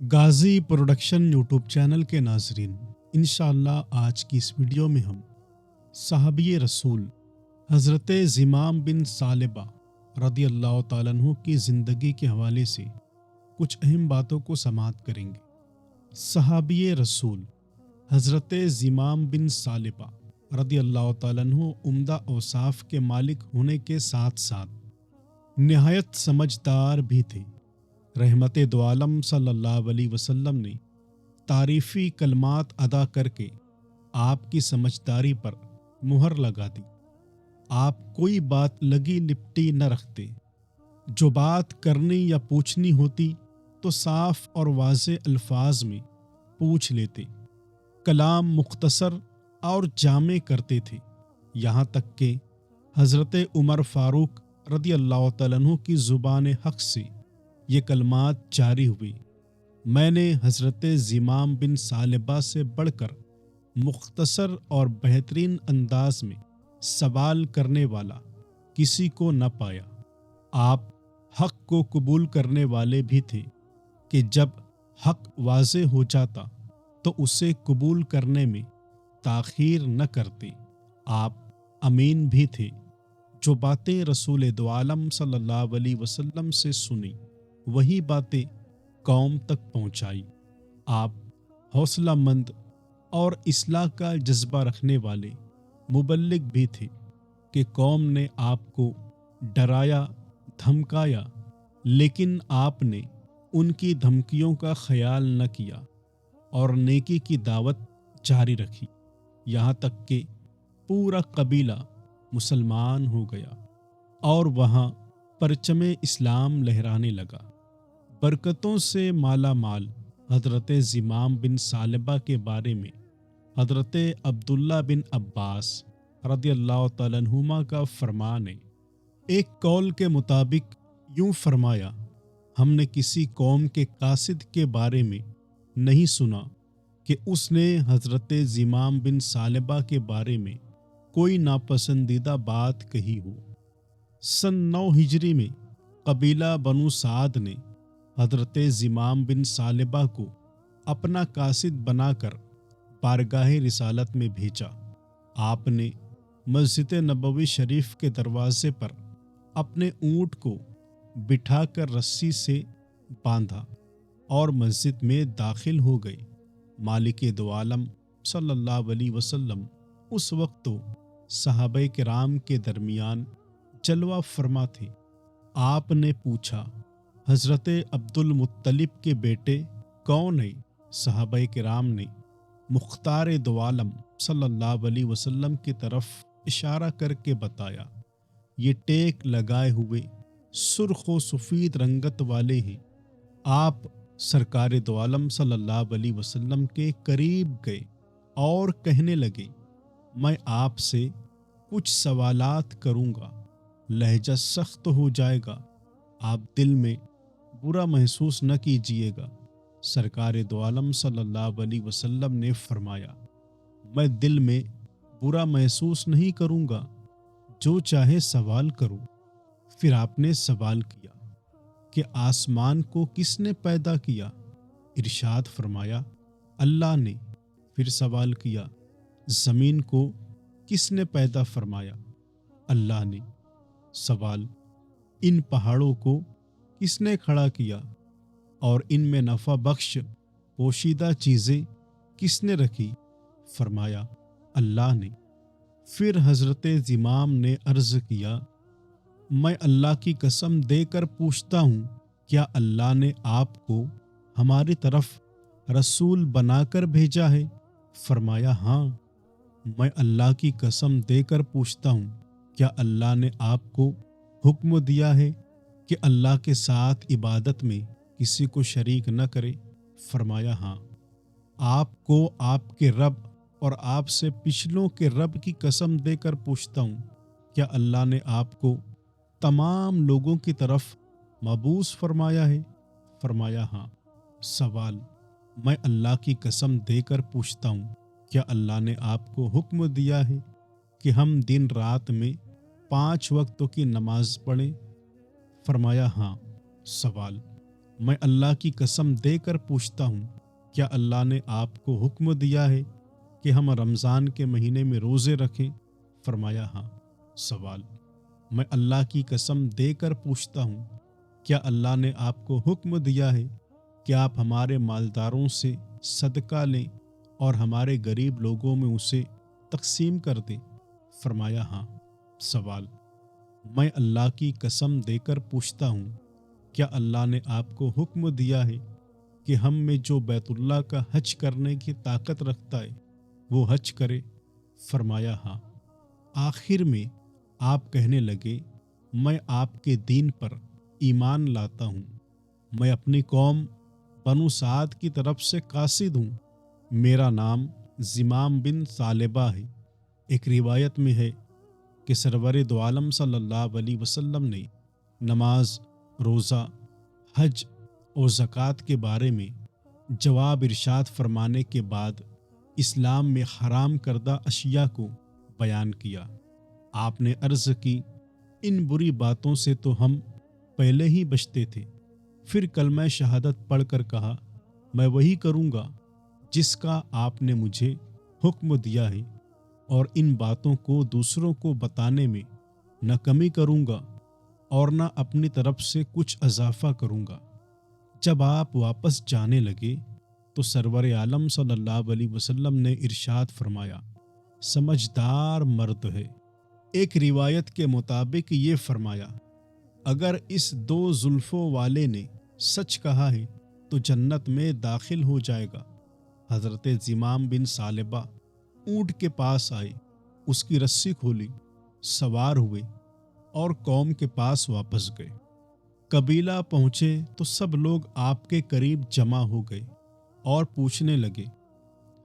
غازی production YouTube channel کے ناظرین، انشاءاللہ آج کی اس ویڈیو میں ہم صحابی رسول حضرت زمام بن ثعلبہ رضی اللہ تعالیٰ عنہ کی زندگی کے حوالے سے کچھ اہم باتوں کو سماعت کریں گے۔ صحابی رسول حضرت زمام بن ثعلبہ رضی اللہ تعالیٰ عنہ عمدہ اوصاف کے مالک ہونے کے ساتھ ساتھ نہایت سمجھدار بھی تھے۔ رحمت دو عالم صلی اللہ علیہ وسلم نے تعریفی کلمات ادا کر کے آپ کی سمجھداری پر مہر لگا دی۔ آپ کوئی بات لگی لپٹی نہ رکھتے، جو بات کرنی یا پوچھنی ہوتی تو صاف اور واضح الفاظ میں پوچھ لیتے۔ کلام مختصر اور جامع کرتے تھے، یہاں تک کہ حضرت عمر فاروق رضی اللہ تعالیٰ عنہ کی زبان حق سے یہ کلمات جاری ہوئی: میں نے حضرت زمام بن ثعلبہ سے بڑھ کر مختصر اور بہترین انداز میں سوال کرنے والا کسی کو نہ پایا۔ آپ حق کو قبول کرنے والے بھی تھے کہ جب حق واضح ہو جاتا تو اسے قبول کرنے میں تاخیر نہ کرتے۔ آپ امین بھی تھے، جو باتیں رسول دو عالم صلی اللہ علیہ وسلم سے سنی وہی باتیں قوم تک پہنچائی۔ آپ حوصلہ مند اور اصلاح کا جذبہ رکھنے والے مبلغ بھی تھے کہ قوم نے آپ کو ڈرایا دھمکایا، لیکن آپ نے ان کی دھمکیوں کا خیال نہ کیا اور نیکی کی دعوت جاری رکھی، یہاں تک کہ پورا قبیلہ مسلمان ہو گیا اور وہاں پرچم اسلام لہرانے لگا۔ برکتوں سے مالا مال حضرت زمام بن ثعلبہ کے بارے میں حضرت عبداللہ بن عباس رضی اللہ تعالیٰ عنہما کا فرمان ہے۔ ایک قول کے مطابق یوں فرمایا: ہم نے کسی قوم کے قاصد کے بارے میں نہیں سنا کہ اس نے حضرت زمام بن ثعلبہ کے بارے میں کوئی ناپسندیدہ بات کہی ہو۔ سن 9 ہجری میں قبیلہ بنو سعد نے حضرت زمام بن ثعلبہ کو اپنا قاصد بنا کر بارگاہ رسالت میں بھیجا۔ آپ نے مسجد نبوی شریف کے دروازے پر اپنے اونٹ کو بٹھا کر رسی سے باندھا اور مسجد میں داخل ہو گئے۔ مالک دو عالم صلی اللہ علیہ وسلم اس وقت تو صحابہ کرام کے درمیان جلوہ فرما تھے۔ آپ نے پوچھا: حضرت عبد المطلب کے بیٹے کون ہیں؟ صحابہ کرام نے مختار دو عالم صلی اللہ علیہ وسلم کی طرف اشارہ کر کے بتایا: یہ ٹیک لگائے ہوئے سرخ و سفید رنگت والے ہیں۔ آپ سرکار دو عالم صلی اللہ علیہ وسلم کے قریب گئے اور کہنے لگے: میں آپ سے کچھ سوالات کروں گا، لہجہ سخت ہو جائے گا، آپ دل میں برا محسوس نہ کیجیے گا۔ سرکار دو عالم صلی اللہ علیہ وسلم نے فرمایا: میں دل میں برا محسوس نہیں کروں گا، جو چاہے سوال کرو۔ پھر آپ نے سوال کیا کہ آسمان کو کس نے پیدا کیا؟ ارشاد فرمایا: اللہ نے۔ پھر سوال کیا: زمین کو کس نے پیدا فرمایا؟ اللہ نے۔ سوال: ان پہاڑوں کو کس نے کھڑا کیا اور ان میں نفع بخش پوشیدہ چیزیں کس نے رکھی؟ فرمایا: اللہ نے۔ پھر حضرت زمام نے عرض کیا: میں اللہ کی قسم دے کر پوچھتا ہوں، کیا اللہ نے آپ کو ہماری طرف رسول بنا کر بھیجا ہے؟ فرمایا: ہاں۔ میں اللہ کی قسم دے کر پوچھتا ہوں، کیا اللہ نے آپ کو حکم دیا ہے کہ اللہ کے ساتھ عبادت میں کسی کو شریک نہ کرے؟ فرمایا: ہاں۔ آپ کو آپ کے رب اور آپ سے پچھلوں کے رب کی قسم دے کر پوچھتا ہوں، کیا اللہ نے آپ کو تمام لوگوں کی طرف مبعوث فرمایا ہے؟ فرمایا: ہاں۔ سوال: میں اللہ کی قسم دے کر پوچھتا ہوں، کیا اللہ نے آپ کو حکم دیا ہے کہ ہم دن رات میں 5 وقتوں کی نماز پڑھیں؟ فرمایا: ہاں۔ سوال: میں اللہ کی قسم دے کر پوچھتا ہوں، کیا اللہ نے آپ کو حکم دیا ہے کہ ہم رمضان کے مہینے میں روزے رکھیں؟ فرمایا ہاں۔ سوال: میں اللہ کی قسم دے کر پوچھتا ہوں، کیا اللہ نے آپ کو حکم دیا ہے کہ آپ ہمارے مالداروں سے صدقہ لیں اور ہمارے غریب لوگوں میں اسے تقسیم کر دیں؟ فرمایا ہاں۔ سوال: میں اللہ کی قسم دے کر پوچھتا ہوں، کیا اللہ نے آپ کو حکم دیا ہے کہ ہم میں جو بیت اللہ کا حج کرنے کی طاقت رکھتا ہے وہ حج کرے؟ فرمایا ہاں۔ آخر میں آپ کہنے لگے، میں آپ کے دین پر ایمان لاتا ہوں، میں اپنی قوم بنو سعد کی طرف سے قاصد ہوں، میرا نام زمام بن ثعلبہ ہے۔ ایک روایت میں ہے کہ سرور دو عالم صلی اللہ علیہ وسلم نے نماز، روزہ، حج اور زکوٰۃ کے بارے میں جواب ارشاد فرمانے کے بعد اسلام میں حرام کردہ اشیاء کو بیان کیا۔ آپ نے عرض کی، ان بری باتوں سے تو ہم پہلے ہی بچتے تھے۔ پھر کلمہ شہادت پڑھ کر کہا، میں وہی کروں گا جس کا آپ نے مجھے حکم دیا ہے، اور ان باتوں کو دوسروں کو بتانے میں نہ کمی کروں گا اور نہ اپنی طرف سے کچھ اضافہ کروں گا۔ جب آپ واپس جانے لگے تو سرور عالم صلی اللہ علیہ وسلم نے ارشاد فرمایا، سمجھدار مرد ہے۔ ایک روایت کے مطابق یہ فرمایا، اگر اس دو زلفوں والے نے سچ کہا ہے تو جنت میں داخل ہو جائے گا۔ حضرت زمام بن ثعلبہ اونٹ کے پاس آئے، اس کی رسی کھولی، سوار ہوئے اور قوم کے پاس واپس گئے۔ قبیلہ پہنچے تو سب لوگ آپ کے قریب جمع ہو گئے اور پوچھنے لگے،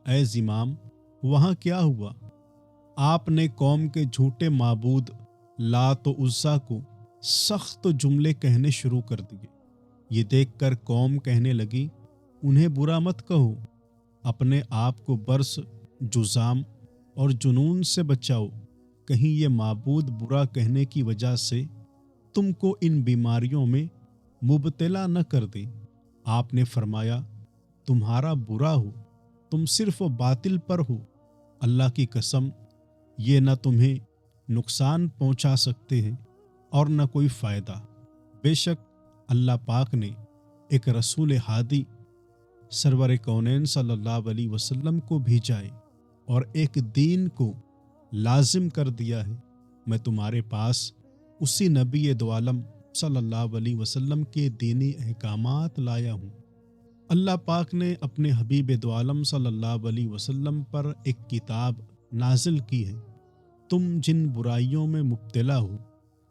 اے زمام، وہاں کیا ہوا؟ آپ نے قوم کے جھوٹے معبود لات و عزیٰ کو سخت جملے کہنے شروع کر دیے۔ یہ دیکھ کر قوم کہنے لگی، انہیں برا مت کہو، اپنے آپ کو برس، جذام اور جنون سے بچاؤ، کہیں یہ معبود برا کہنے کی وجہ سے تم کو ان بیماریوں میں مبتلا نہ کر دے۔ آپ نے فرمایا، تمہارا برا ہو، تم صرف باطل پر ہو، اللہ کی قسم یہ نہ تمہیں نقصان پہنچا سکتے ہیں اور نہ کوئی فائدہ۔ بے شک اللہ پاک نے ایک رسول ہادی سرور کونین صلی اللہ علیہ وسلم کو بھیجا ہے اور ایک دین کو لازم کر دیا ہے۔ میں تمہارے پاس اسی نبی دو عالم صلی اللہ علیہ وسلم کے دینی احکامات لایا ہوں۔ اللہ پاک نے اپنے حبیب دو عالم صلی اللہ علیہ وسلم پر ایک کتاب نازل کی ہے۔ تم جن برائیوں میں مبتلا ہو،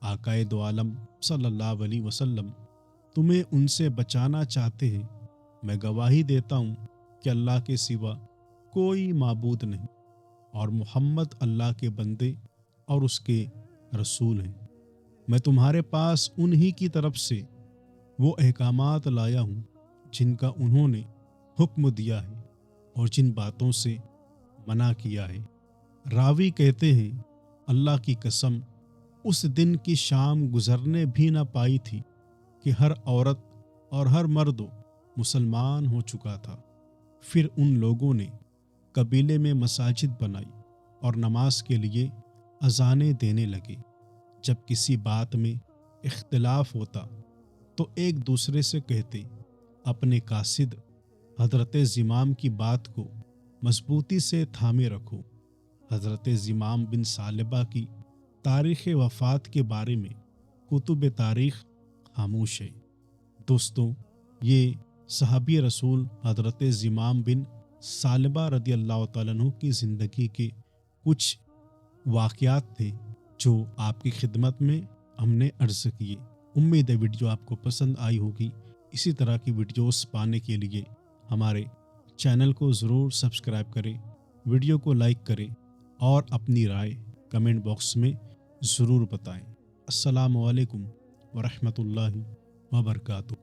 آقا دو عالم صلی اللہ علیہ وسلم تمہیں ان سے بچانا چاہتے ہیں۔ میں گواہی دیتا ہوں کہ اللہ کے سوا کوئی معبود نہیں اور محمد اللہ کے بندے اور اس کے رسول ہیں۔ میں تمہارے پاس انہی کی طرف سے وہ احکامات لایا ہوں جن کا انہوں نے حکم دیا ہے اور جن باتوں سے منع کیا ہے۔ راوی کہتے ہیں، اللہ کی قسم اس دن کی شام گزرنے بھی نہ پائی تھی کہ ہر عورت اور ہر مرد مسلمان ہو چکا تھا۔ پھر ان لوگوں نے قبیلے میں مساجد بنائی اور نماز کے لیے اذانیں دینے لگے۔ جب کسی بات میں اختلاف ہوتا تو ایک دوسرے سے کہتے، اپنے قاصد حضرت زمام کی بات کو مضبوطی سے تھامے رکھو۔ حضرت زمام بن ثعلبہ کی تاریخ وفات کے بارے میں کتب تاریخ خاموش ہے۔ دوستوں، یہ صحابی رسول حضرت زمام بن ثعلبہ رضی اللہ تعالیٰ عنہ کی زندگی کے کچھ واقعات تھے جو آپ کی خدمت میں ہم نے عرض کیے۔ امید ہے ویڈیو آپ کو پسند آئی ہوگی۔ اسی طرح کی ویڈیوز پانے کے لیے ہمارے چینل کو ضرور سبسکرائب کریں، ویڈیو کو لائک کریں اور اپنی رائے کمنٹ باکس میں ضرور بتائیں۔ السلام علیکم ورحمۃ اللہ وبرکاتہ۔